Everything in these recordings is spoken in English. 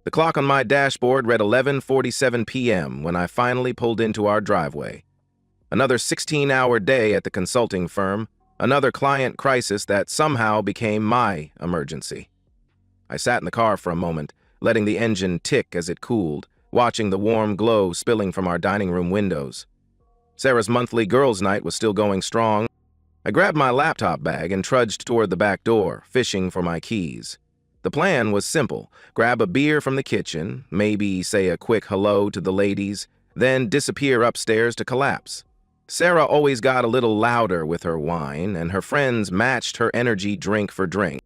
The clock on my dashboard read 11:47 p.m. when I finally pulled into our driveway. Another 16-hour day at the consulting firm, another client crisis that somehow became my emergency. I sat in the car for a moment, letting the engine tick as it cooled, watching the warm glow spilling from our dining room windows. Sarah's monthly girls' night was still going strong. I grabbed my laptop bag and trudged toward the back door, fishing for my keys. The plan was simple: grab a beer from the kitchen, maybe say a quick hello to the ladies, then disappear upstairs to collapse. Sarah always got a little louder with her wine, and her friends matched her energy drink for drink.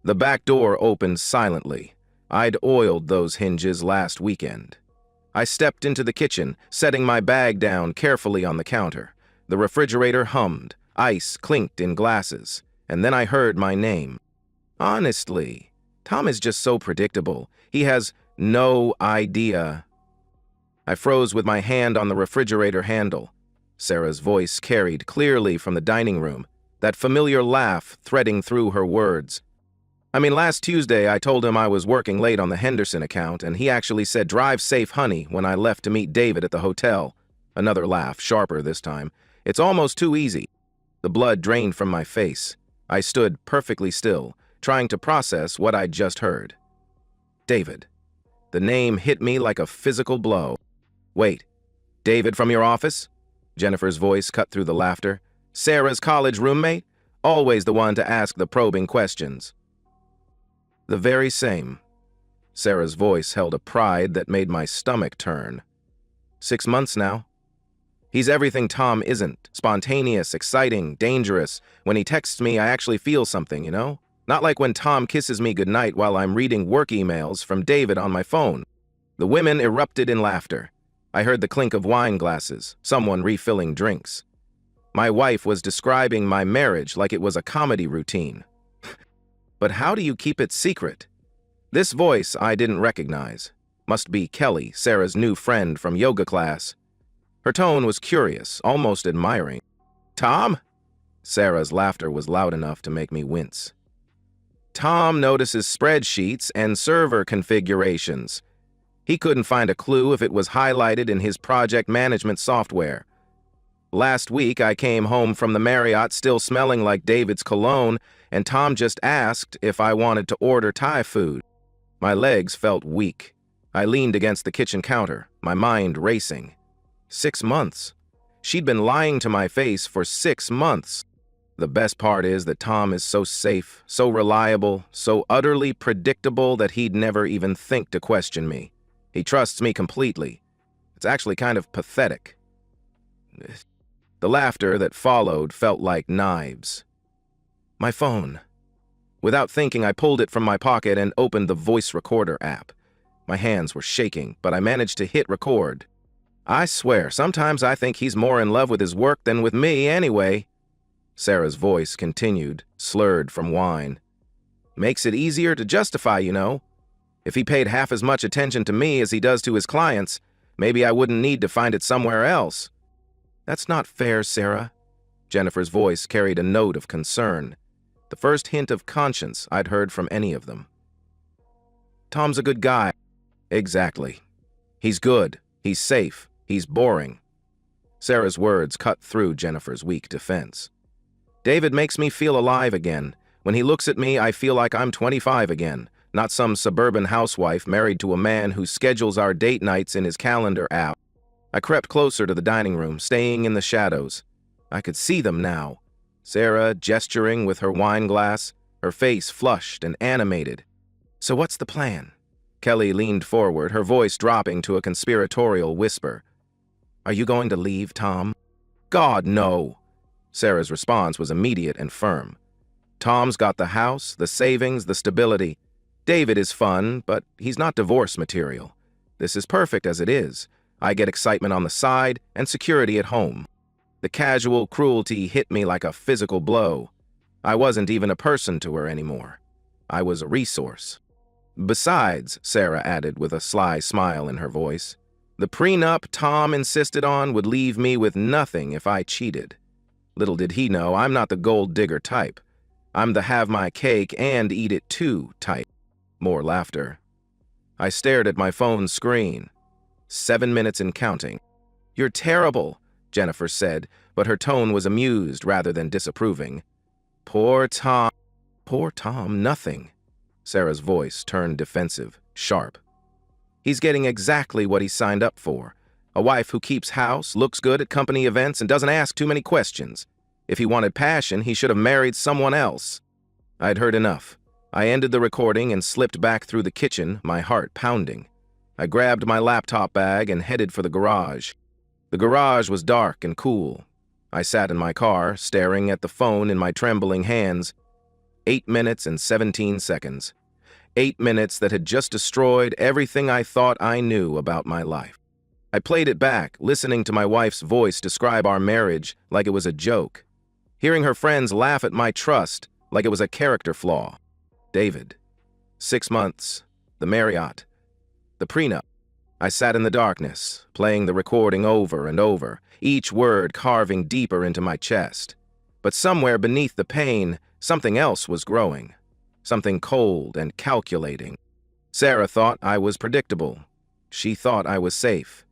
The back door opened silently. I'd oiled those hinges last weekend. I stepped into the kitchen, setting my bag down carefully on the counter. The refrigerator hummed, ice clinked in glasses, and then I heard my name. Honestly, Tom is just so predictable. He has no idea. I froze with my hand on the refrigerator handle. Sarah's voice carried clearly from the dining room, that familiar laugh threading through her words. Last Tuesday I told him I was working late on the Henderson account, and he actually said, "Drive safe, honey," when I left to meet David at the hotel. Another laugh, sharper this time. It's almost too easy. The blood drained from my face. I stood perfectly still, trying to process what I'd just heard. David. The name hit me like a physical blow. Wait, David from your office? Jennifer's voice cut through the laughter. Sarah's college roommate? Always the one to ask the probing questions. The very same. Sarah's voice held a pride that made my stomach turn. 6 months now. He's everything Tom isn't. Spontaneous, exciting, dangerous. When he texts me, I actually feel something, you know? Not like when Tom kisses me goodnight while I'm reading work emails from David on my phone. The women erupted in laughter. I heard the clink of wine glasses, someone refilling drinks. My wife was describing my marriage like it was a comedy routine. But how do you keep it secret? This voice I didn't recognize. Must be Kelly, Sarah's new friend from yoga class. Her tone was curious, almost admiring. Tom? Sarah's laughter was loud enough to make me wince. Tom notices spreadsheets and server configurations. He couldn't find a clue if it was highlighted in his project management software. Last week, I came home from the Marriott still smelling like David's cologne, and Tom just asked if I wanted to order Thai food. My legs felt weak. I leaned against the kitchen counter, my mind racing. 6 months. She'd been lying to my face for 6 months. The best part is that Tom is so safe, so reliable, so utterly predictable that he'd never even think to question me. He trusts me completely. It's actually kind of pathetic. The laughter that followed felt like knives. My phone. Without thinking, I pulled it from my pocket and opened the voice recorder app. My hands were shaking, but I managed to hit record. I swear, sometimes I think he's more in love with his work than with me anyway. Sarah's voice continued, slurred from wine. Makes it easier to justify, you know. If he paid half as much attention to me as he does to his clients, maybe I wouldn't need to find it somewhere else. That's not fair, Sarah. Jennifer's voice carried a note of concern, the first hint of conscience I'd heard from any of them. Tom's a good guy. Exactly. He's good. He's safe. He's boring. Sarah's words cut through Jennifer's weak defense. David makes me feel alive again. When he looks at me, I feel like I'm 25 again, not some suburban housewife married to a man who schedules our date nights in his calendar app. I crept closer to the dining room, staying in the shadows. I could see them now. Sarah gesturing with her wine glass, her face flushed and animated. So what's the plan? Kelly leaned forward, her voice dropping to a conspiratorial whisper. Are you going to leave, Tom? God, no! Sarah's response was immediate and firm. Tom's got the house, the savings, the stability. David is fun, but he's not divorce material. This is perfect as it is. I get excitement on the side and security at home. The casual cruelty hit me like a physical blow. I wasn't even a person to her anymore. I was a resource. Besides, Sarah added with a sly smile in her voice, the prenup Tom insisted on would leave me with nothing if I cheated. Little did he know I'm not the gold digger type. I'm the have my cake and eat it too type. More laughter. I stared at my phone's screen. 7 minutes and counting. "You're terrible," Jennifer said, but her tone was amused rather than disapproving. "Poor Tom." "Poor Tom, nothing." Sarah's voice turned defensive, sharp. "He's getting exactly what he signed up for. A wife who keeps house, looks good at company events, and doesn't ask too many questions. If he wanted passion, he should have married someone else." I'd heard enough. I ended the recording and slipped back through the kitchen, my heart pounding. I grabbed my laptop bag and headed for the garage. The garage was dark and cool. I sat in my car, staring at the phone in my trembling hands. 8 minutes and 17 seconds. 8 minutes that had just destroyed everything I thought I knew about my life. I played it back, listening to my wife's voice describe our marriage like it was a joke. Hearing her friends laugh at my trust like it was a character flaw. David. 6 months. The Marriott. The prenup. I sat in the darkness, playing the recording over and over, each word carving deeper into my chest. But somewhere beneath the pain, something else was growing. Something cold and calculating. Sarah thought I was predictable. She thought I was safe.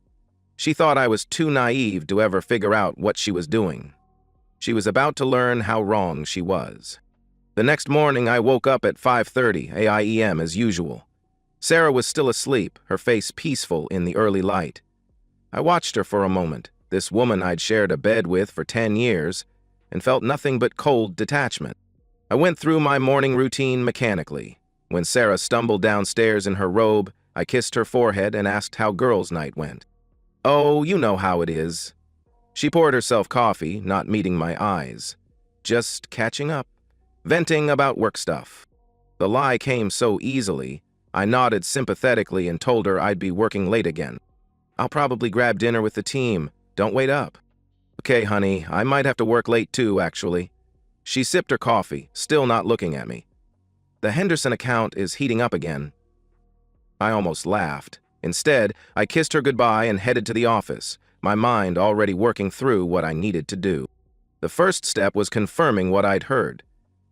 She thought I was too naive to ever figure out what she was doing. She was about to learn how wrong she was. The next morning, I woke up at 5:30 a.m. as usual. Sarah was still asleep, her face peaceful in the early light. I watched her for a moment, this woman I'd shared a bed with for 10 years, and felt nothing but cold detachment. I went through my morning routine mechanically. When Sarah stumbled downstairs in her robe, I kissed her forehead and asked how girls' night went. "Oh, you know how it is." She poured herself coffee, not meeting my eyes. "Just catching up. Venting about work stuff." The lie came so easily, I nodded sympathetically and told her I'd be working late again. "I'll probably grab dinner with the team. Don't wait up." "Okay, honey, I might have to work late too, actually." She sipped her coffee, still not looking at me. "The Henderson account is heating up again." I almost laughed. Instead, I kissed her goodbye and headed to the office, my mind already working through what I needed to do. The first step was confirming what I'd heard.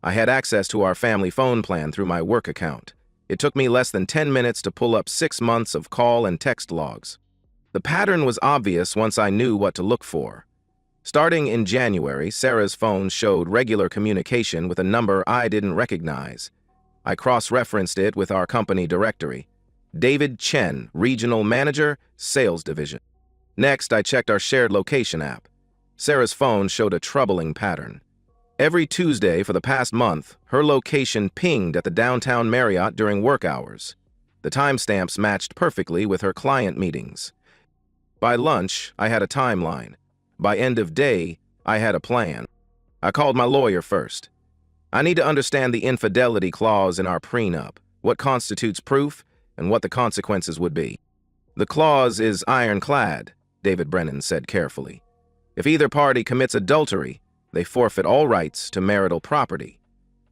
I had access to our family phone plan through my work account. It took me less than 10 minutes to pull up 6 months of call and text logs. The pattern was obvious once I knew what to look for. Starting in January, Sarah's phone showed regular communication with a number I didn't recognize. I cross-referenced it with our company directory. David Chen, Regional Manager, Sales Division. Next, I checked our shared location app. Sarah's phone showed a troubling pattern. Every Tuesday for the past month, her location pinged at the downtown Marriott during work hours. The timestamps matched perfectly with her client meetings. By lunch, I had a timeline. By end of day, I had a plan. I called my lawyer first. "I need to understand the infidelity clause in our prenup, what constitutes proof, and what the consequences would be." "The clause is ironclad," David Brennan said carefully. "If either party commits adultery, they forfeit all rights to marital property.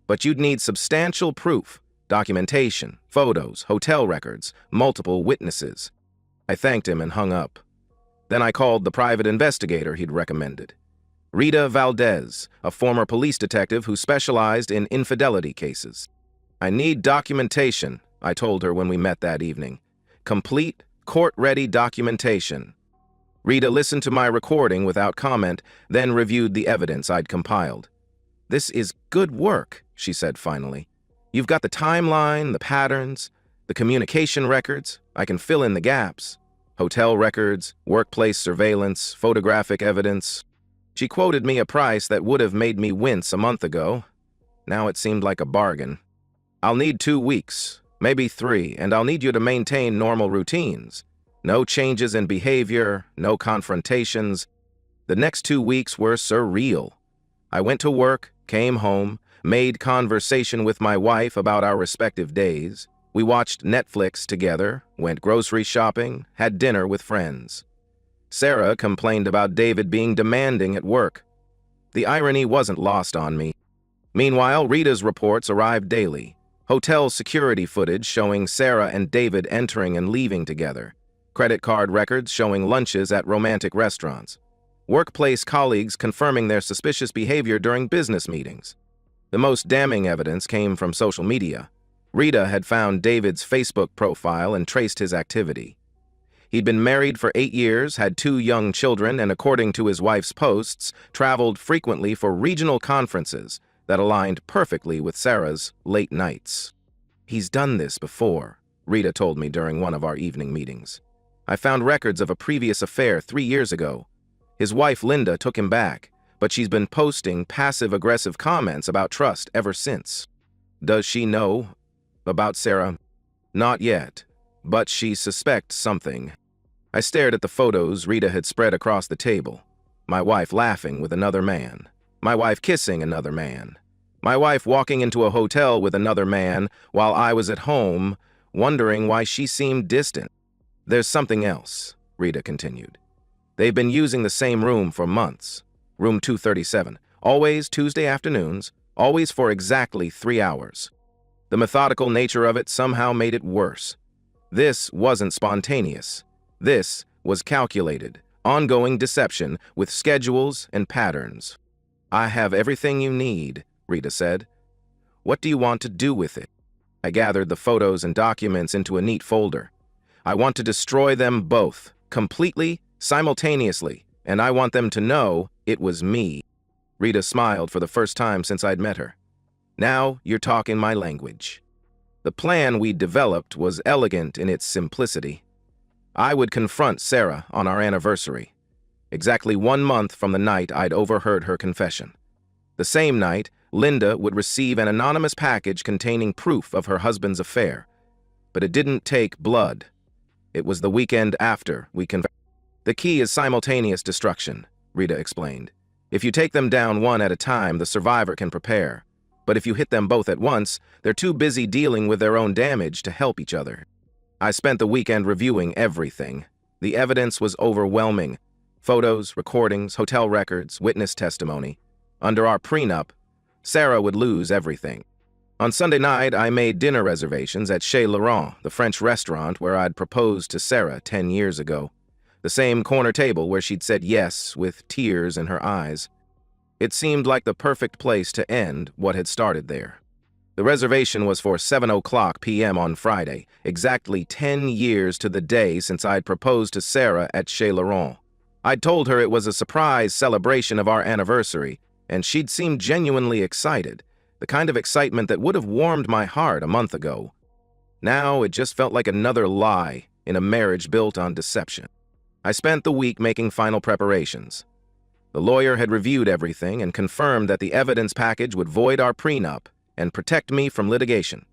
But you'd need substantial proof, documentation, photos, hotel records, multiple witnesses." I thanked him and hung up. Then I called the private investigator he'd recommended. Rita Valdez, a former police detective who specialized in infidelity cases. "I need documentation," I told her when we met that evening. "Complete, court-ready documentation." Rita listened to my recording without comment, then reviewed the evidence I'd compiled. "This is good work," she said finally. "You've got the timeline, the patterns, the communication records. I can fill in the gaps. Hotel records, workplace surveillance, photographic evidence." She quoted me a price that would have made me wince a month ago. Now it seemed like a bargain. "I'll need 2 weeks, maybe 3, and I'll need you to maintain normal routines. No changes in behavior, no confrontations." The next 2 weeks were surreal. I went to work, came home, made conversation with my wife about our respective days. We watched Netflix together, went grocery shopping, had dinner with friends. Sarah complained about David being demanding at work. The irony wasn't lost on me. Meanwhile, Rita's reports arrived daily. Hotel security footage showing Sarah and David entering and leaving together. Credit card records showing lunches at romantic restaurants. Workplace colleagues confirming their suspicious behavior during business meetings. The most damning evidence came from social media. Rita had found David's Facebook profile and traced his activity. He'd been married for 8 years, had 2 young children, and according to his wife's posts, traveled frequently for regional conferences that aligned perfectly with Sarah's late nights. "He's done this before," Rita told me during one of our evening meetings. "I found records of a previous affair 3 years ago. His wife, Linda, took him back, but she's been posting passive-aggressive comments about trust ever since." "Does she know about Sarah?" "Not yet, but she suspects something." I stared at the photos Rita had spread across the table. My wife laughing with another man. My wife kissing another man. My wife walking into a hotel with another man while I was at home, wondering why she seemed distant. "There's something else," Rita continued. "They've been using the same room for months. Room 237. Always Tuesday afternoons, always for exactly 3 hours. The methodical nature of it somehow made it worse. This wasn't spontaneous. This was calculated, ongoing deception with schedules and patterns." "I have everything you need," Rita said. "What do you want to do with it?" I gathered the photos and documents into a neat folder. "I want to destroy them both, completely, simultaneously, and I want them to know it was me." Rita smiled for the first time since I'd met her. "Now you're talking my language." The plan we developed was elegant in its simplicity. I would confront Sarah on our anniversary, exactly 1 month from the night I'd overheard her confession. The same night, Linda would receive an anonymous package containing proof of her husband's affair. But it didn't take blood. It was the weekend after we confessed. "The key is simultaneous destruction," Rita explained. "If you take them down one at a time, the survivor can prepare. But if you hit them both at once, they're too busy dealing with their own damage to help each other." I spent the weekend reviewing everything. The evidence was overwhelming. Photos, recordings, hotel records, witness testimony. Under our prenup, Sarah would lose everything. On Sunday night, I made dinner reservations at Chez Laurent, the French restaurant where I'd proposed to Sarah 10 years ago. The same corner table where she'd said yes with tears in her eyes. It seemed like the perfect place to end what had started there. The reservation was for 7:00 p.m. on Friday, exactly 10 years to the day since I'd proposed to Sarah at Chez Laurent. I'd told her it was a surprise celebration of our anniversary, and she'd seemed genuinely excited, the kind of excitement that would have warmed my heart a month ago. Now it just felt like another lie in a marriage built on deception. I spent the week making final preparations. The lawyer had reviewed everything and confirmed that the evidence package would void our prenup and protect me from litigation.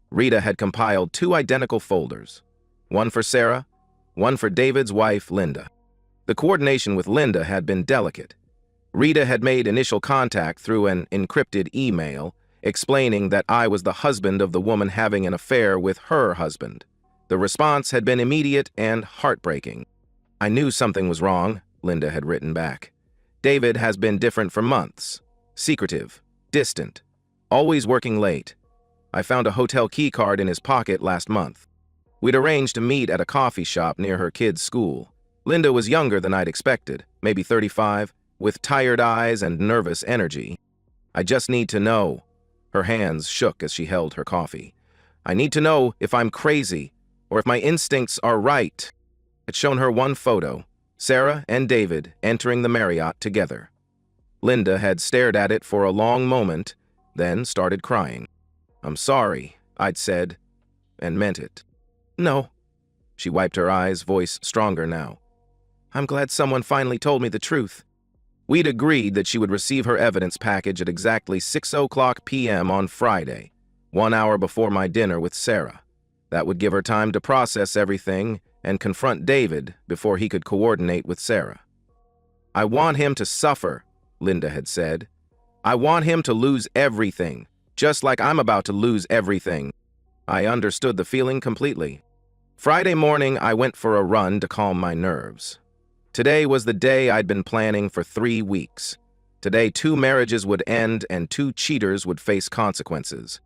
Rita had compiled 2 identical folders, one for Sarah, one for David's wife, Linda. The coordination with Linda had been delicate. Rita had made initial contact through an encrypted email, explaining that I was the husband of the woman having an affair with her husband. The response had been immediate and heartbreaking. "I knew something was wrong," Linda had written back. "David has been different for months. Secretive, distant, always working late. I found a hotel key card in his pocket last month. We'd arranged to meet at a coffee shop near her kids' school. Linda was younger than I'd expected, maybe 35, with tired eyes and nervous energy. I just need to know." Her hands shook as she held her coffee. "I need to know if I'm crazy or if my instincts are right." I'd shown her one photo, Sarah and David entering the Marriott together. Linda had stared at it for a long moment, then started crying. "I'm sorry," I'd said, and meant it. "No." She wiped her eyes, voice stronger now. "I'm glad someone finally told me the truth." We'd agreed that she would receive her evidence package at exactly 6:00 p.m. on Friday, 1 hour before my dinner with Sarah. That would give her time to process everything and confront David before he could coordinate with Sarah. "I want him to suffer," Linda had said. "I want him to lose everything, just like I'm about to lose everything." I understood the feeling completely. Friday morning, I went for a run to calm my nerves. Today was the day I'd been planning for 3 weeks. Today, 2 marriages would end and 2 cheaters would face consequences.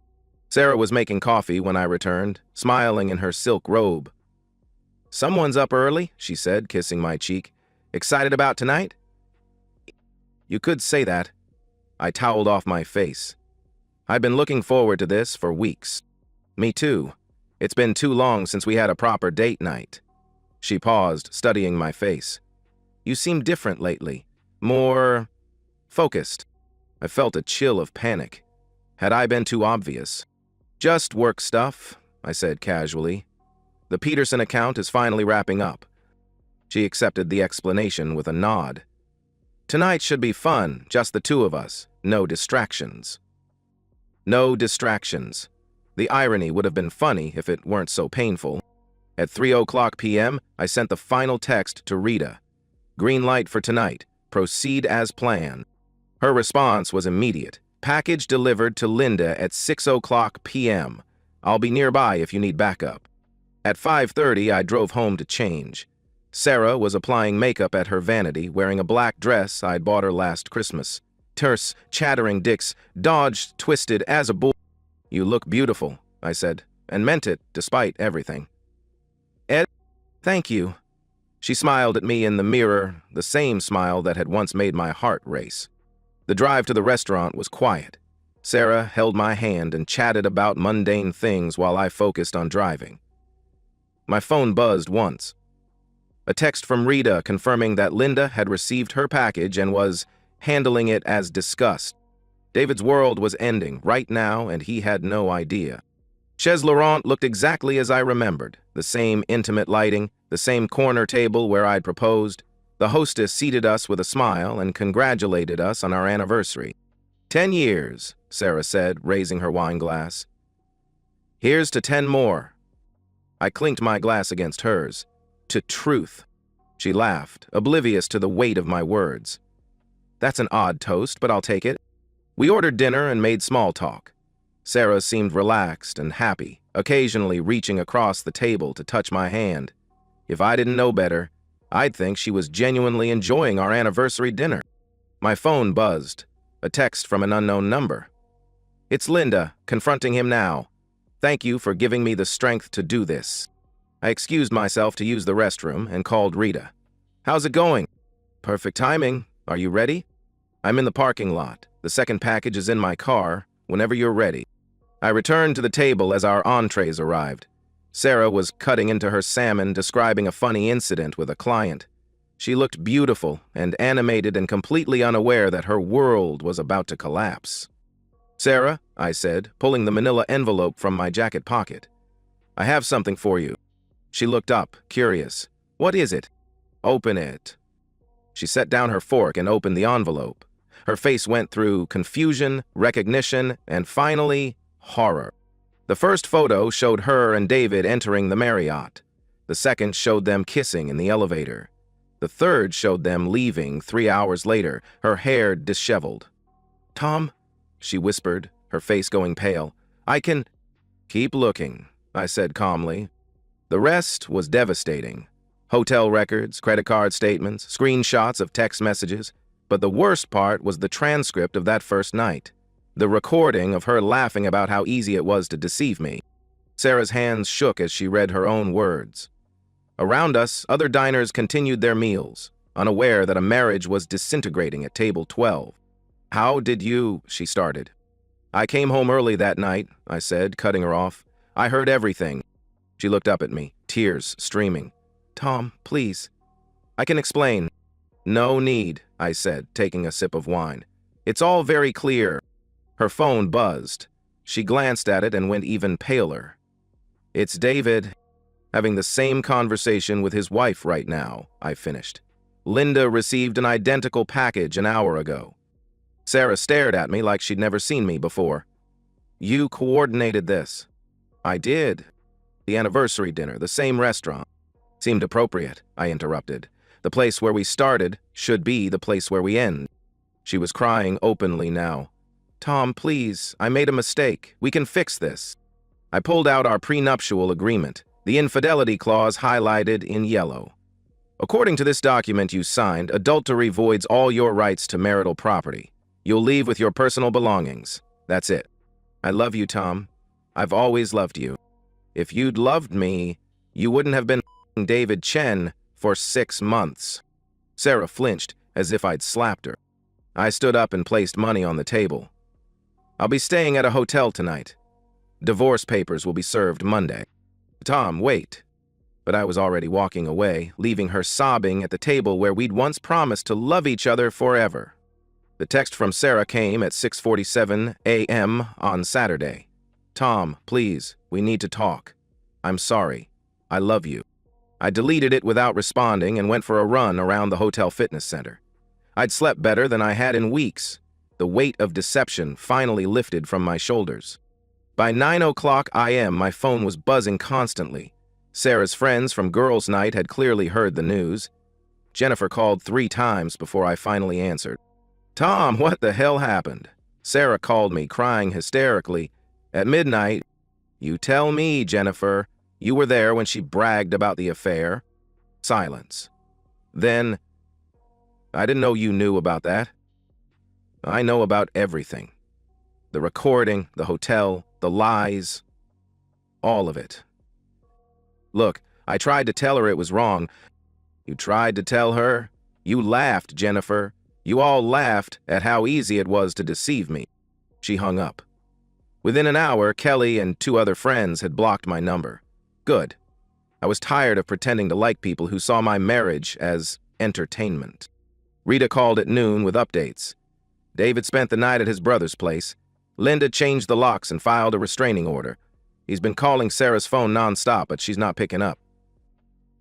Sarah was making coffee when I returned, smiling in her silk robe. "Someone's up early," she said, kissing my cheek. "Excited about tonight?" "You could say that." I toweled off my face. I'd been looking forward to this for weeks. Me too. It's been too long since we had a proper date night. She paused, studying my face. You seem different lately. More focused. I felt a chill of panic. Had I been too obvious? Just work stuff, I said casually. The Peterson account is finally wrapping up. She accepted the explanation with a nod. Tonight should be fun, just the two of us. No distractions. No distractions. The irony would have been funny if it weren't so painful. At 3:00 p.m., I sent the final text to Rita. Green light for tonight. Proceed as planned. Her response was immediate. Package delivered to Linda at 6:00 p.m. I'll be nearby if you need backup. At 5:30, I drove home to change. Sarah was applying makeup at her vanity, wearing a black dress I'd bought her last Christmas. Terse, chattering dicks dodged, twisted as a bull. You look beautiful, I said, and meant it despite everything. Ed, thank you. She smiled at me in the mirror, the same smile that had once made my heart race. The drive to the restaurant was quiet. Sarah held my hand and chatted about mundane things while I focused on driving. My phone buzzed once. A text from Rita confirming that Linda had received her package and was handling it as discussed. David's world was ending right now, and he had no idea. Chaise Laurent looked exactly as I remembered. The same intimate lighting, the same corner table where I'd proposed. The hostess seated us with a smile and congratulated us on our anniversary. 10 years, Sarah said, raising her wine glass. Here's to 10 more. I clinked my glass against hers. To truth. She laughed, oblivious to the weight of my words. That's an odd toast, but I'll take it. We ordered dinner and made small talk. Sarah seemed relaxed and happy, occasionally reaching across the table to touch my hand. If I didn't know better, I'd think she was genuinely enjoying our anniversary dinner. My phone buzzed, a text from an unknown number. It's Linda, confronting him now. Thank you for giving me the strength to do this. I excused myself to use the restroom and called Rita. How's it going? Perfect timing. Are you ready? I'm in the parking lot. The second package is in my car, whenever you're ready. I returned to the table as our entrees arrived. Sarah was cutting into her salmon, describing a funny incident with a client. She looked beautiful and animated and completely unaware that her world was about to collapse. Sarah, I said, pulling the manila envelope from my jacket pocket. I have something for you. She looked up, curious. What is it? Open it. She set down her fork and opened the envelope. Her face went through confusion, recognition, and finally, horror. The first photo showed her and David entering the Marriott. The second showed them kissing in the elevator. The third showed them leaving 3 hours later, her hair disheveled. Tom, she whispered, her face going pale. I can... Keep looking, I said calmly. The rest was devastating. Hotel records, credit card statements, screenshots of text messages. But the worst part was the transcript of that first night. The recording of her laughing about how easy it was to deceive me. Sarah's hands shook as she read her own words. Around us, other diners continued their meals, unaware that a marriage was disintegrating at table 12. How did you... she started. I came home early that night, I said, cutting her off. I heard everything. She looked up at me, tears streaming. Tom, please. I can explain. No need, I said, taking a sip of wine. It's all very clear. Her phone buzzed. She glanced at it and went even paler. It's David, having the same conversation with his wife right now, I finished. Linda received an identical package an hour ago. Sarah stared at me like she'd never seen me before. You coordinated this. I did. The anniversary dinner, the same restaurant. Seemed appropriate, I interrupted. The place where we started should be the place where we end. She was crying openly now. Tom, please, I made a mistake. We can fix this. I pulled out our prenuptial agreement, the infidelity clause highlighted in yellow. According to this document you signed, adultery voids all your rights to marital property. You'll leave with your personal belongings. That's it. I love you, Tom. I've always loved you. If you'd loved me, you wouldn't have been David Chen for 6 months. Sarah flinched as if I'd slapped her. I stood up and placed money on the table. I'll be staying at a hotel tonight. Divorce papers will be served Monday. Tom, wait. But I was already walking away, leaving her sobbing at the table where we'd once promised to love each other forever. The text from Sarah came at 6:47 a.m. on Saturday. Tom, please, we need to talk. I'm sorry. I love you. I deleted it without responding and went for a run around the hotel fitness center. I'd slept better than I had in weeks. The weight of deception finally lifted from my shoulders. By 9:00 a.m., my phone was buzzing constantly. Sarah's friends from girls' night had clearly heard the news. Jennifer called 3 times before I finally answered. Tom, what the hell happened? Sarah called me, crying hysterically. At midnight, you tell me, Jennifer. You were there when she bragged about the affair. Silence. Then, I didn't know you knew about that. I know about everything. The recording, the hotel, the lies, all of it. Look, I tried to tell her it was wrong. You tried to tell her? You laughed, Jennifer. You all laughed at how easy it was to deceive me. She hung up. Within an hour, Kelly and 2 other friends had blocked my number. Good. I was tired of pretending to like people who saw my marriage as entertainment. Rita called at noon with updates. David spent the night at his brother's place. Linda changed the locks and filed a restraining order. He's been calling Sarah's phone nonstop, but she's not picking up.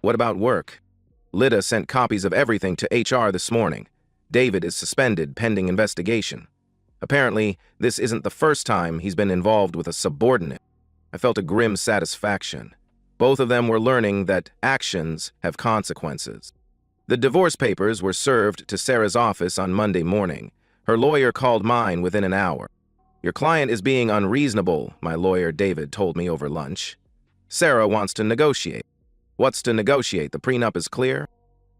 What about work? Lydia sent copies of everything to HR this morning. David is suspended pending investigation. Apparently, this isn't the first time he's been involved with a subordinate. I felt a grim satisfaction. Both of them were learning that actions have consequences. The divorce papers were served to Sarah's office on Monday morning. Her lawyer called mine within an hour. Your client is being unreasonable, my lawyer David told me over lunch. Sarah wants to negotiate. What's to negotiate? The prenup is clear?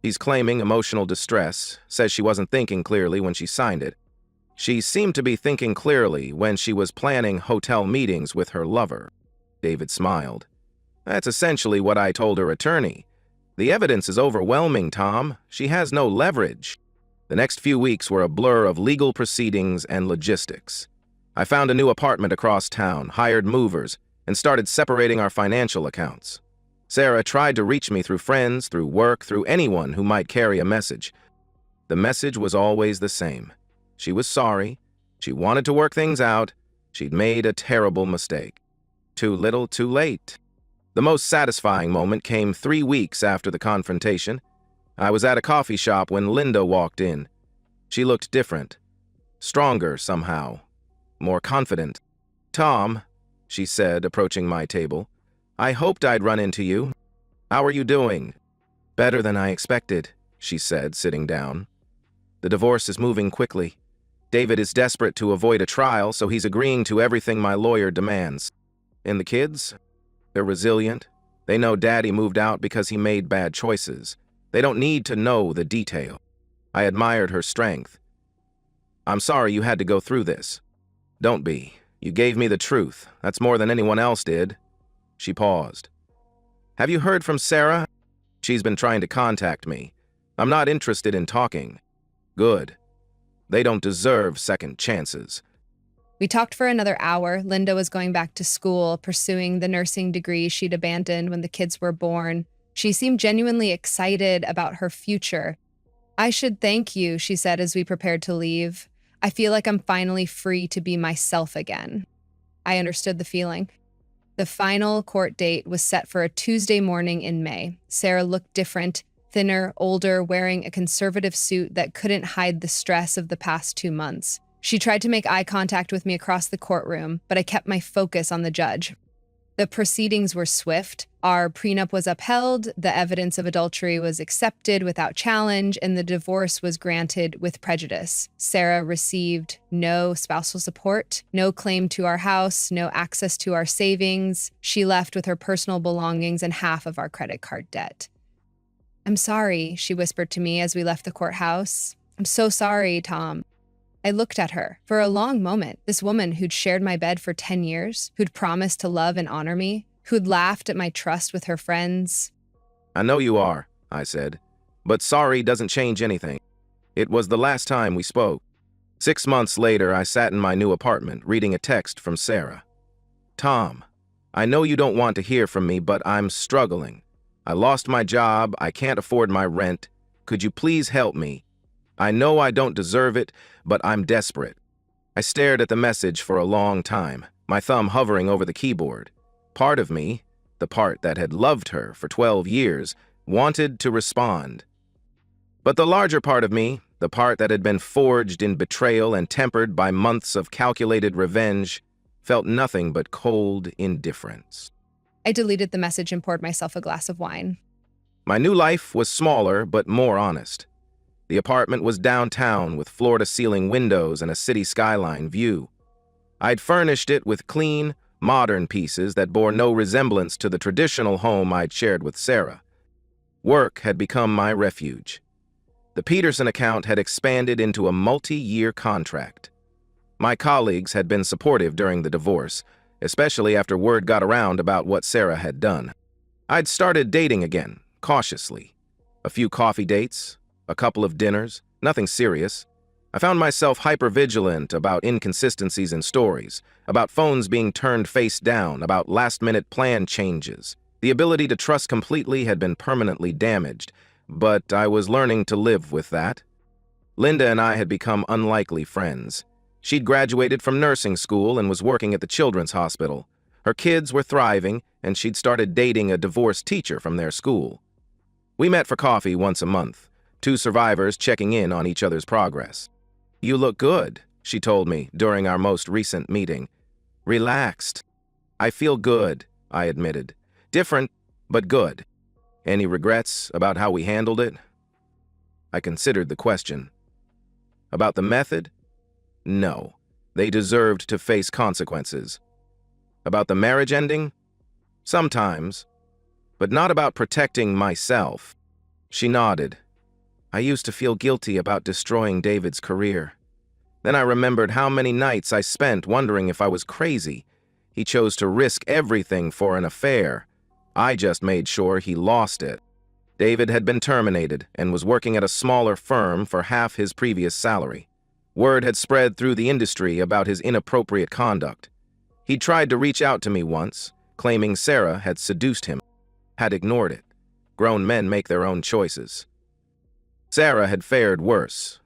He's claiming emotional distress, says she wasn't thinking clearly when she signed it. She seemed to be thinking clearly when she was planning hotel meetings with her lover. David smiled. That's essentially what I told her attorney. The evidence is overwhelming, Tom. She has no leverage. The next few weeks were a blur of legal proceedings and logistics. I found a new apartment across town, hired movers, and started separating our financial accounts. Sarah tried to reach me through friends, through work, through anyone who might carry a message. The message was always the same. She was sorry. She wanted to work things out. She'd made a terrible mistake. Too little, too late. The most satisfying moment came 3 weeks after the confrontation. I was at a coffee shop when Linda walked in. She looked different. Stronger somehow. More confident. Tom, she said, approaching my table. I hoped I'd run into you. How are you doing? Better than I expected, she said, sitting down. The divorce is moving quickly. David is desperate to avoid a trial, so he's agreeing to everything my lawyer demands. And the kids? They're resilient. They know Daddy moved out because he made bad choices. They don't need to know the detail. I admired her strength. I'm sorry you had to go through this. Don't be. You gave me the truth. That's more than anyone else did. She paused. Have you heard from Sarah? She's been trying to contact me. I'm not interested in talking. Good. They don't deserve second chances. We talked for another hour. Linda was going back to school, pursuing the nursing degree she'd abandoned when the kids were born. She seemed genuinely excited about her future. I should thank you, she said as we prepared to leave. I feel like I'm finally free to be myself again. I understood the feeling. The final court date was set for a Tuesday morning in May. Sarah looked different, thinner, older, wearing a conservative suit that couldn't hide the stress of the past 2 months. She tried to make eye contact with me across the courtroom, but I kept my focus on the judge. The proceedings were swift. Our prenup was upheld, the evidence of adultery was accepted without challenge, and the divorce was granted with prejudice. Sarah received no spousal support, no claim to our house, no access to our savings. She left with her personal belongings and half of our credit card debt. I'm sorry, she whispered to me as we left the courthouse. I'm so sorry, Tom. I looked at her. For a long moment, this woman who'd shared my bed for 10 years, who'd promised to love and honor me, who'd laughed at my trust with her friends. I know you are, I said, but sorry doesn't change anything. It was the last time we spoke. 6 months later, I sat in my new apartment, reading a text from Sarah. Tom, I know you don't want to hear from me, but I'm struggling. I lost my job, I can't afford my rent. Could you please help me? I know I don't deserve it, but I'm desperate. I stared at the message for a long time, my thumb hovering over the keyboard. Part of me, the part that had loved her for 12 years, wanted to respond. But the larger part of me, the part that had been forged in betrayal and tempered by months of calculated revenge, felt nothing but cold indifference. I deleted the message and poured myself a glass of wine. My new life was smaller but more honest. The apartment was downtown with floor-to-ceiling windows and a city skyline view. I'd furnished it with clean, modern pieces that bore no resemblance to the traditional home I'd shared with Sarah. Work had become my refuge. The Peterson account had expanded into a multi-year contract. My colleagues had been supportive during the divorce, especially after word got around about what Sarah had done. I'd started dating again, cautiously. A few coffee dates, a couple of dinners, nothing serious. I found myself hyper-vigilant about inconsistencies in stories, about phones being turned face down, about last-minute plan changes. The ability to trust completely had been permanently damaged, but I was learning to live with that. Linda and I had become unlikely friends. She'd graduated from nursing school and was working at the children's hospital. Her kids were thriving, and she'd started dating a divorced teacher from their school. We met for coffee once a month, two survivors checking in on each other's progress. "You look good," she told me during our most recent meeting. "Relaxed." "I feel good," I admitted. "Different, but good." "Any regrets about how we handled it?" I considered the question. About the method? No. They deserved to face consequences. About the marriage ending? Sometimes. But not about protecting myself. She nodded. I used to feel guilty about destroying David's career. Then I remembered how many nights I spent wondering if I was crazy. He chose to risk everything for an affair. I just made sure he lost it. David had been terminated and was working at a smaller firm for half his previous salary. Word had spread through the industry about his inappropriate conduct. He'd tried to reach out to me once, claiming Sarah had seduced him. Had ignored it. Grown men make their own choices. Sarah had fared worse.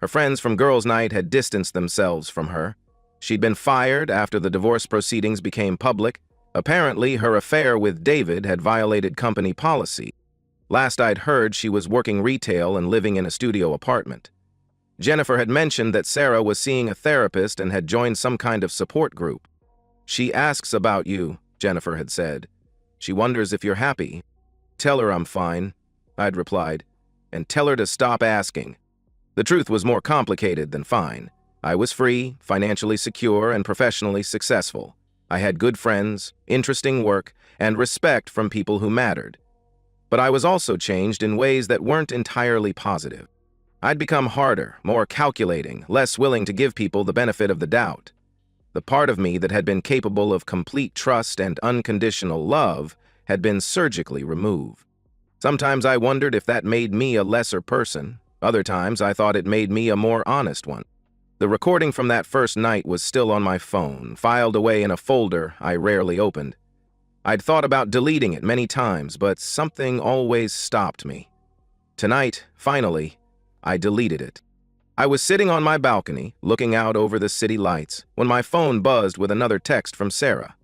Her friends from girls' night had distanced themselves from her. She'd been fired after the divorce proceedings became public. Apparently, her affair with David had violated company policy. Last I'd heard, she was working retail and living in a studio apartment. Jennifer had mentioned that Sarah was seeing a therapist and had joined some kind of support group. "She asks about you," Jennifer had said. "She wonders if you're happy." "Tell her I'm fine," I'd replied, "and tell her to stop asking." The truth was more complicated than fine. I was free, financially secure, and professionally successful. I had good friends, interesting work, and respect from people who mattered. But I was also changed in ways that weren't entirely positive. I'd become harder, more calculating, less willing to give people the benefit of the doubt. The part of me that had been capable of complete trust and unconditional love had been surgically removed. Sometimes I wondered if that made me a lesser person. Other times I thought it made me a more honest one. The recording from that first night was still on my phone, filed away in a folder I rarely opened. I'd thought about deleting it many times, but something always stopped me. Tonight, finally, I deleted it. I was sitting on my balcony, looking out over the city lights, when my phone buzzed with another text from Sarah.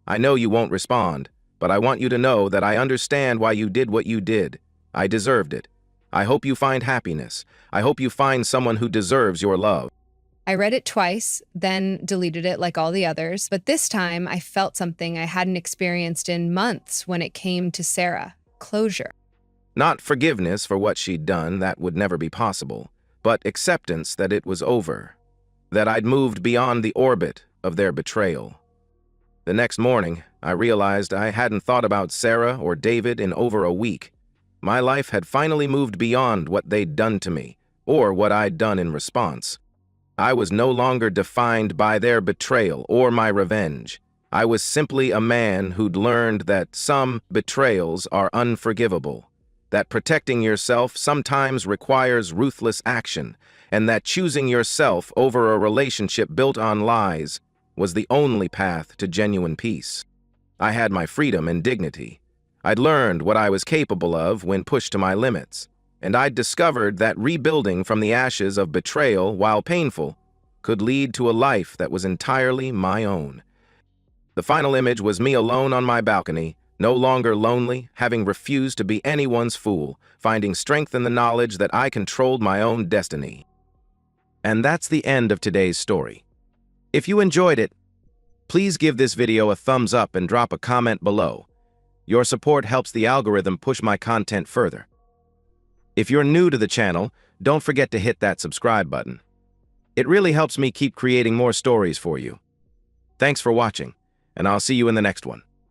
"I know you won't respond, but I want you to know that I understand why you did what you did. I deserved it. I hope you find happiness. I hope you find someone who deserves your love." I read it twice, then deleted it like all the others, but this time I felt something I hadn't experienced in months when it came to Sarah. Closure. Not forgiveness for what she'd done, that would never be possible, but acceptance that it was over, that I'd moved beyond the orbit of their betrayal. The next morning, I realized I hadn't thought about Sarah or David in over a week. My life had finally moved beyond what they'd done to me, or what I'd done in response. I was no longer defined by their betrayal or my revenge. I was simply a man who'd learned that some betrayals are unforgivable, that protecting yourself sometimes requires ruthless action, and that choosing yourself over a relationship built on lies was the only path to genuine peace. I had my freedom and dignity. I'd learned what I was capable of when pushed to my limits, and I'd discovered that rebuilding from the ashes of betrayal, while painful, could lead to a life that was entirely my own. The final image was me alone on my balcony, no longer lonely, having refused to be anyone's fool, finding strength in the knowledge that I controlled my own destiny. And that's the end of today's story. If you enjoyed it, please give this video a thumbs up and drop a comment below. Your support helps the algorithm push my content further. If you're new to the channel, don't forget to hit that subscribe button. It really helps me keep creating more stories for you. Thanks for watching, and I'll see you in the next one.